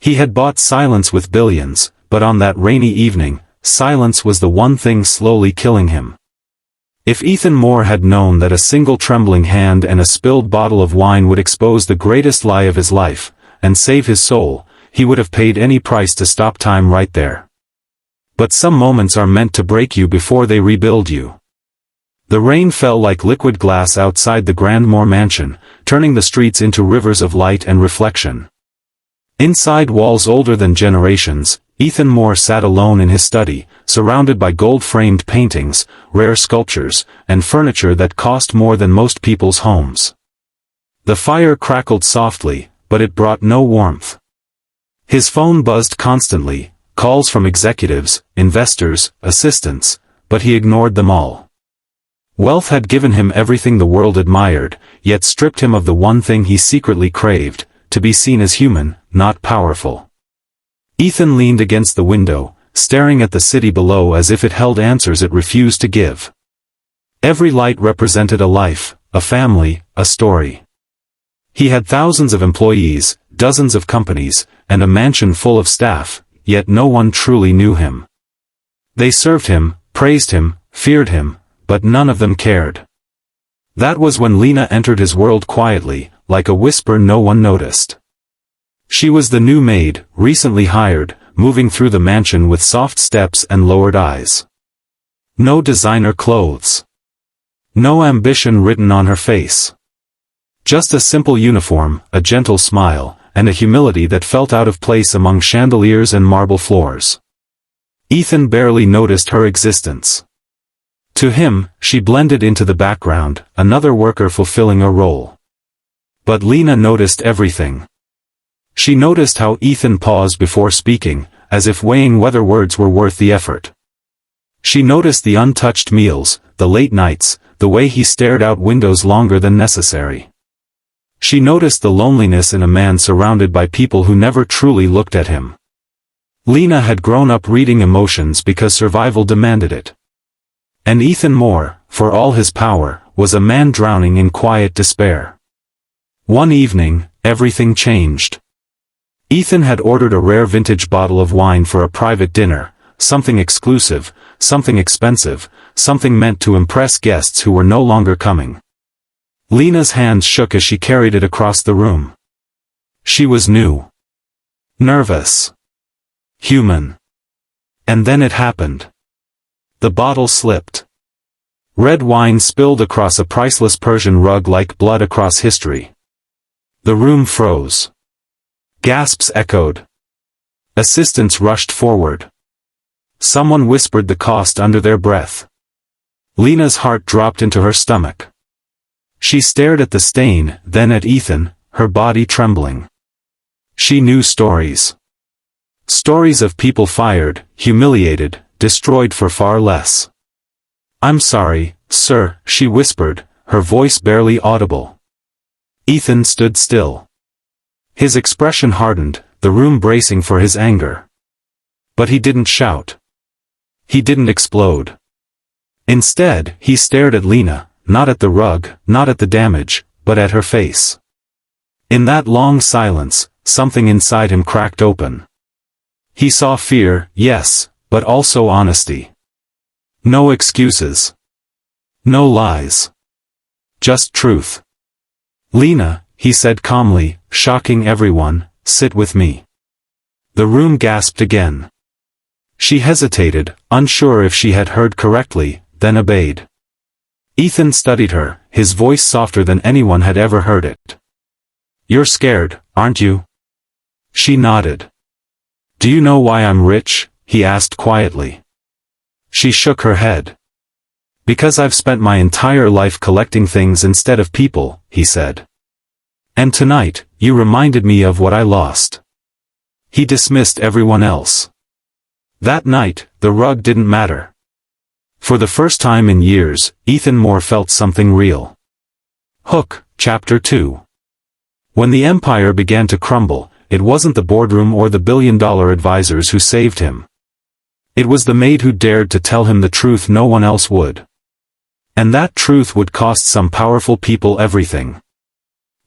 He had bought silence with billions, but on that rainy evening, silence was the one thing slowly killing him. If Ethan Moore had known that a single trembling hand and a spilled bottle of wine would expose the greatest lie of his life, and save his soul, he would have paid any price to stop time right there. But some moments are meant to break you before they rebuild you. The rain fell like liquid glass outside the Grand Moore mansion, turning the streets into rivers of light and reflection. Inside walls older than generations, Ethan Moore sat alone in his study, surrounded by gold-framed paintings, rare sculptures, and furniture that cost more than most people's homes. The fire crackled softly, but it brought no warmth. His phone buzzed constantly, calls from executives, investors, assistants, but he ignored them all. Wealth had given him everything the world admired, yet stripped him of the one thing he secretly craved, to be seen as human, not powerful. Ethan leaned against the window, staring at the city below as if it held answers it refused to give. Every light represented a life, a family, a story. He had thousands of employees, dozens of companies, and a mansion full of staff, yet no one truly knew him. They served him, praised him, feared him, but none of them cared. That was when Lena entered his world quietly, like a whisper no one noticed. She was the new maid, recently hired, moving through the mansion with soft steps and lowered eyes. No designer clothes. No ambition written on her face. Just a simple uniform, a gentle smile, and a humility that felt out of place among chandeliers and marble floors. Ethan barely noticed her existence. To him, she blended into the background, another worker fulfilling a role. But Lena noticed everything. She noticed how Ethan paused before speaking, as if weighing whether words were worth the effort. She noticed the untouched meals, the late nights, the way he stared out windows longer than necessary. She noticed the loneliness in a man surrounded by people who never truly looked at him. Lena had grown up reading emotions because survival demanded it. And Ethan Moore, for all his power, was a man drowning in quiet despair. One evening, everything changed. Ethan had ordered a rare vintage bottle of wine for a private dinner, something exclusive, something expensive, something meant to impress guests who were no longer coming. Lena's hands shook as she carried it across the room. She was new. Nervous. Human. And then it happened. The bottle slipped. Red wine spilled across a priceless Persian rug like blood across history. The room froze. Gasps echoed. Assistants rushed forward. Someone whispered the cost under their breath. Lena's heart dropped into her stomach. She stared at the stain, then at Ethan, her body trembling. She knew stories. Stories of people fired, humiliated, destroyed for far less. "I'm sorry, sir," she whispered, her voice barely audible. Ethan stood still. His expression hardened, the room bracing for his anger. But he didn't shout. He didn't explode. Instead, he stared at Lena, not at the rug, not at the damage, but at her face. In that long silence, something inside him cracked open. He saw fear, yes, but also honesty. No excuses. No lies. Just truth. "Lena," he said calmly, shocking everyone, "sit with me." The room gasped again. She hesitated, unsure if she had heard correctly, then obeyed. Ethan studied her, his voice softer than anyone had ever heard it. "You're scared, aren't you?" She nodded. "Do you know why I'm rich?" he asked quietly. She shook her head. "Because I've spent my entire life collecting things instead of people," he said. "And tonight, you reminded me of what I lost." He dismissed everyone else. That night, the rug didn't matter. For the first time in years, Ethan Moore felt something real. Hook, Chapter 2. When the empire began to crumble, it wasn't the boardroom or the billion-dollar advisors who saved him. It was the maid who dared to tell him the truth no one else would. And that truth would cost some powerful people everything.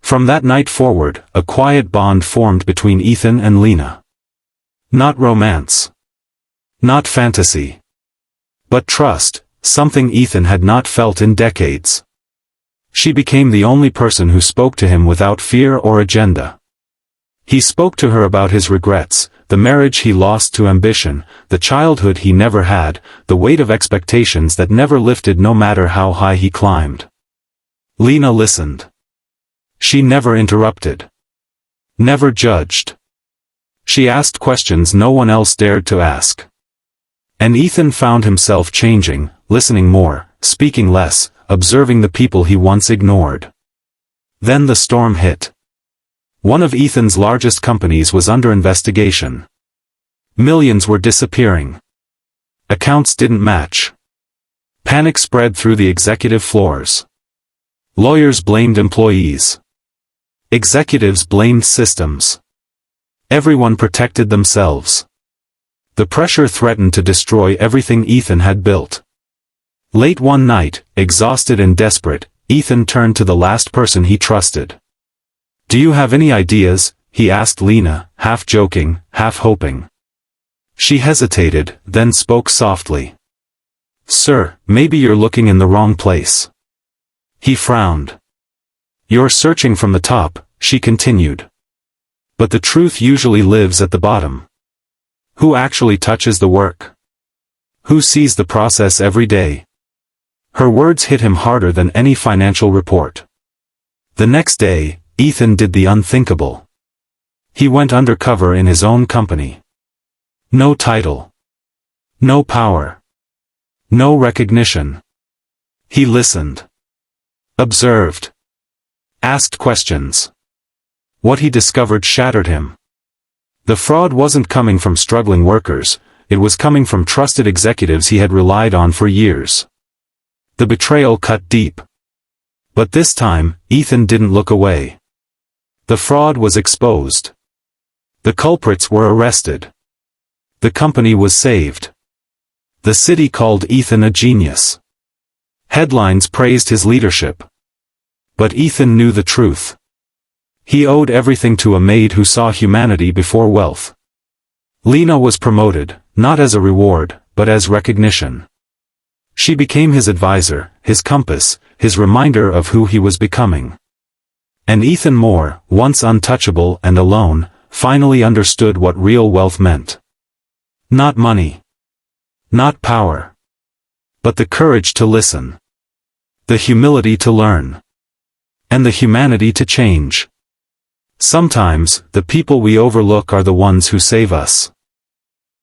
From that night forward, a quiet bond formed between Ethan and Lena. Not romance. Not fantasy. But trust, something Ethan had not felt in decades. She became the only person who spoke to him without fear or agenda. He spoke to her about his regrets, the marriage he lost to ambition, the childhood he never had, the weight of expectations that never lifted no matter how high he climbed. Lena listened. She never interrupted. Never judged. She asked questions no one else dared to ask. And Ethan found himself changing, listening more, speaking less, observing the people he once ignored. Then the storm hit. One of Ethan's largest companies was under investigation. Millions were disappearing. Accounts didn't match. Panic spread through the executive floors. Lawyers blamed employees. Executives blamed systems. Everyone protected themselves. The pressure threatened to destroy everything Ethan had built. Late one night, exhausted and desperate, Ethan turned to the last person he trusted. "Do you have any ideas?" he asked Lena, half joking, half hoping. She hesitated, then spoke softly. "Sir, maybe you're looking in the wrong place." He frowned. "You're searching from the top," she continued. "But the truth usually lives at the bottom. Who actually touches the work? Who sees the process every day?" Her words hit him harder than any financial report. The next day, Ethan did the unthinkable. He went undercover in his own company. No title. No power. No recognition. He listened. Observed. Asked questions. What he discovered shattered him. The fraud wasn't coming from struggling workers, it was coming from trusted executives he had relied on for years. The betrayal cut deep. But this time, Ethan didn't look away. The fraud was exposed. The culprits were arrested. The company was saved. The city called Ethan a genius. Headlines praised his leadership. But Ethan knew the truth. He owed everything to a maid who saw humanity before wealth. Lena was promoted, not as a reward, but as recognition. She became his advisor, his compass, his reminder of who he was becoming. And Ethan Moore, once untouchable and alone, finally understood what real wealth meant. Not money. Not power. But the courage to listen. The humility to learn. And the humanity to change. Sometimes, the people we overlook are the ones who save us.